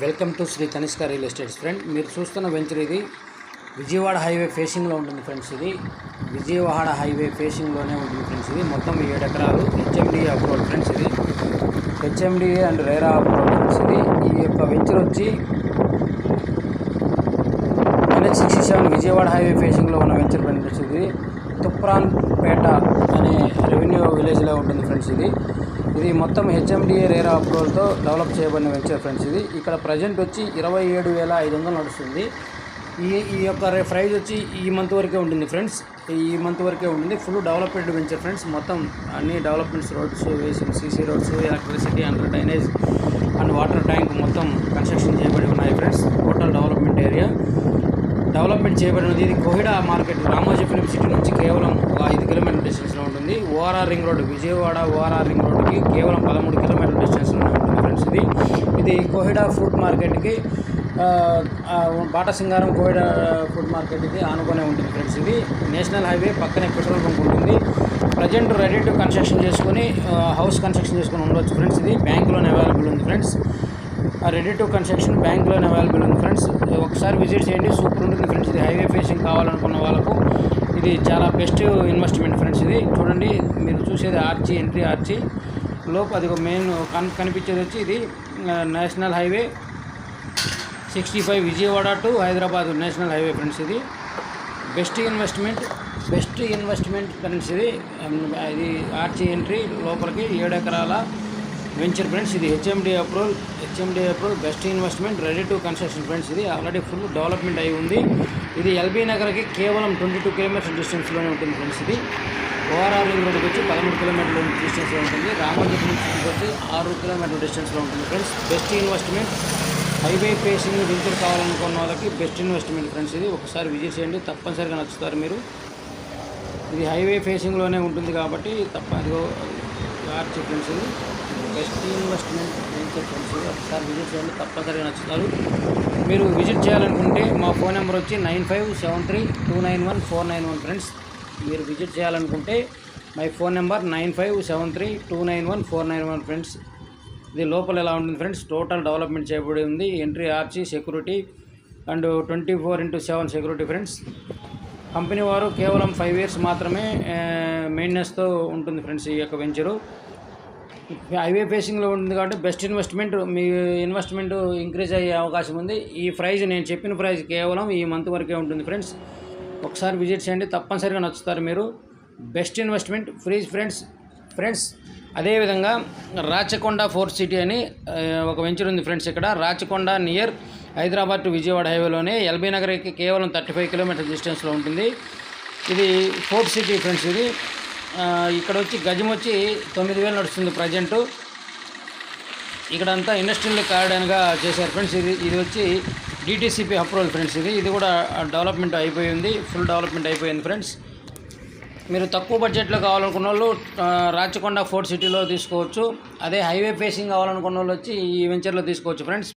Welcome to Shri Kanishka real estates friend. మీరు చూస్తున్న venture ఇది విజయవాడ హైవే ఫేసింగ్లో ఉంటుంది ఫ్రెండ్స్. ఇది విజయవాడ హైవే ఫేసింగ్లోనే ఉంటుంది ఫ్రెండ్స్. ఇది మొత్తం 7 ఎకరాలు హెచ్ఎండిఏ అప్రూవల్ ఫ్రెండ్స్. ఇది HMDA and RERA approval friends. ఇది ఈ యొక్క వెంచర్ వచ్చి NH67 విజయవాడ హైవే ఫేసింగ్లో ఉన్న వెంచర్ ఫ్రెండ్స్. ఇది తుప్రాన్పేట అనే రెవెన్యూ విలేజ్లో ఉంటుంది ఫ్రెండ్స్. ఇది మొత్తం హెచ్ఎండిఏ రేరా అప్రూవల్తో డెవలప్ చేయబడిన వెంచర్ ఫ్రెండ్స్. ఇది ఇక్కడ ప్రజెంట్ వచ్చి 27,500 నడుస్తుంది. ఈ యొక్క ప్రైజ్ వచ్చి ఈ మంత్ వరకే ఉంటుంది ఫ్రెండ్స్. ఈ మంత్ వరకే ఉంటుంది. Full development venture friends. మొత్తం అన్ని డెవలప్మెంట్స్, రోడ్స్ వేసి CC roads, electricity, under drainage and water tank మొత్తం కన్స్ట్రక్షన్ చేయబడి ఉన్నాయి friends. Total development area development చేయబడినది. ఇది Kohida market Ramoji film city నుంచి కేవలం 5 కిలోమీటర్ డిస్టెన్స్లో ఉంటుంది. ORR ring road, Vijayawada ORR ring రోడ్కి కేవలం 13 కిలోమీటర్ డిస్టెన్స్లో ఉంటుంది ఫ్రెండ్స్. ఇది కోహిడా ఫుడ్ మార్కెట్కి బాటసింగారం కోహిడా ఫుడ్ మార్కెట్కి ఆనుకునే ఉంటుంది ఫ్రెండ్స్. ఇది నేషనల్ హైవే పక్కనే పెట్రోల్ బంక్ ఉంటుంది. ప్రజెంట్ రెడీ టు కన్స్ట్రక్షన్ చేసుకుని హౌస్ కన్స్ట్రక్షన్ చేసుకుని ఉండవచ్చు ఫ్రెండ్స్. ఇది బ్యాంకులోనే అవైలబుల్ ఉంది ఫ్రెండ్స్. రెడీ టు కన్స్ట్రక్షన్ బ్యాంక్లోనే అవైలబుల్ ఉంది ఫ్రెండ్స్. ఒకసారి విజిట్ చేయండి, సూపర్ ఉంటుంది ఫ్రెండ్స్. ఇది హైవే ఫేసింగ్ కావాలనుకున్న వాళ్ళకు ఇది చాలా బెస్ట్ ఇన్వెస్ట్మెంట్ ఫ్రెండ్స్. ఇది చూడండి, మీరు చూసేది ఆర్చి, ఎంట్రీ ఆర్చి లోపు అది మెయిన్ కనిపించేది వచ్చి ఇది national highway 65 Vijayawada to Hyderabad national highway friends. ఇది బెస్ట్ ఇన్వెస్ట్మెంట్ ఫ్రెండ్స్. ఇది ఆర్చి ఎంట్రీ లోపలికి 7 ఎకరాల వెంచర్ ఫ్రెండ్స్. ఇది HMDA approval best investment, ready to construction friends. ఇది ఆల్రెడీ ఫుల్ డెవలప్మెంట్ అయి ఉంది. ఇది ఎల్బీ నగర్కి కేవలం 22 కిలోమీటర్స్ డిస్టెన్స్లోనే ఉంటుంది ఫ్రెండ్స్. ఇది ఓఆర్ఆర్ రింగ్ రోడ్కి వచ్చి 13 కిలోమీటర్ల డిస్టెన్స్లో ఉంటుంది. రామోజీ ఫిలిం సిటీకి వచ్చి 6 కిలోమీటర్ల డిస్టెన్స్లో ఉంటుంది friends. Best investment, highway facing venture కావాలనుకున్న వాళ్ళకి బెస్ట్ ఇన్వెస్ట్మెంట్ ఫ్రెండ్స్. ఇది ఒకసారి విజిట్ చేయండి, తప్పనిసరిగా నచ్చుతారు మీరు. ఇది హైవే ఫేసింగ్లోనే ఉంటుంది కాబట్టి తప్పనిగా ఆర్చి ఫ్రెండ్స్. ఇది బెస్ట్ ఇన్వెస్ట్మెంట్ వెంచర్ ఫ్రెండ్స్. ఇది ఒకసారి విజిట్ చేయండి, తప్పనిసరిగా నచ్చుతారు. మీరు విజిట్ చేయాలనుకుంటే మా ఫోన్ నెంబర్ వచ్చి 9573291491 ఫ్రెండ్స్. మీరు విజిట్ చేయాలనుకుంటే మై ఫోన్ నెంబర్ 9573291491 ఫ్రెండ్స్. ఇది లోపల ఎలా ఉంటుంది ఫ్రెండ్స్, టోటల్ డెవలప్మెంట్ చేయబడి ఉంది. Entry arch, security and 24/7 security friends. Company వారు కేవలం 5 years మాత్రమే మెయింటెనెన్స్తో ఉంటుంది ఫ్రెండ్స్. ఈ యొక్క వెంచరు హైవే ఫేసింగ్లో ఉంటుంది కాబట్టి బెస్ట్ ఇన్వెస్ట్మెంట్. మీ ఇన్వెస్ట్మెంట్ ఇంక్రీజ్ అయ్యే అవకాశం ఉంది. ఈ ప్రైజ్ నేను చెప్పిన ప్రైజ్ కేవలం ఈ మంత్ వరకే ఉంటుంది ఫ్రెండ్స్. ఒకసారి విజిట్ చేయండి, తప్పనిసరిగా నచ్చుతారు మీరు. Best investment friends. అదేవిధంగా రాచకొండ ఫోర్ట్ సిటీ అని ఒక వెంచర్ ఉంది ఫ్రెండ్స్. ఇక్కడ రాచకొండ నియర్ హైదరాబాద్ టు విజయవాడ హైవేలోనే ఎల్బీ నగర్కి కేవలం 35 కిలోమీటర్ డిస్టెన్స్లో ఉంటుంది. ఇది ఫోర్ట్ సిటీ ఫ్రెండ్స్. ఇది ఇక్కడ వచ్చి గజం వచ్చి 9,000 నడుస్తుంది ప్రజెంటు. ఇక్కడంతా ఇండస్ట్రియల్ కారిడార్గా చేశారు ఫ్రెండ్స్. ఇది వచ్చి DTCP అప్రూవల్ ఫ్రెండ్స్. ఇది కూడా డెవలప్మెంట్ అయిపోయింది, ఫుల్ డెవలప్మెంట్ అయిపోయింది ఫ్రెండ్స్. మీరు తక్కువ బడ్జెట్లో కావాలనుకున్న వాళ్ళు రాచకొండ ఫోర్ట్ సిటీలో తీసుకోవచ్చు. అదే హైవే ఫేసింగ్ కావాలనుకున్న వాళ్ళు వచ్చి ఈ వెంచర్లో తీసుకోవచ్చు ఫ్రెండ్స్.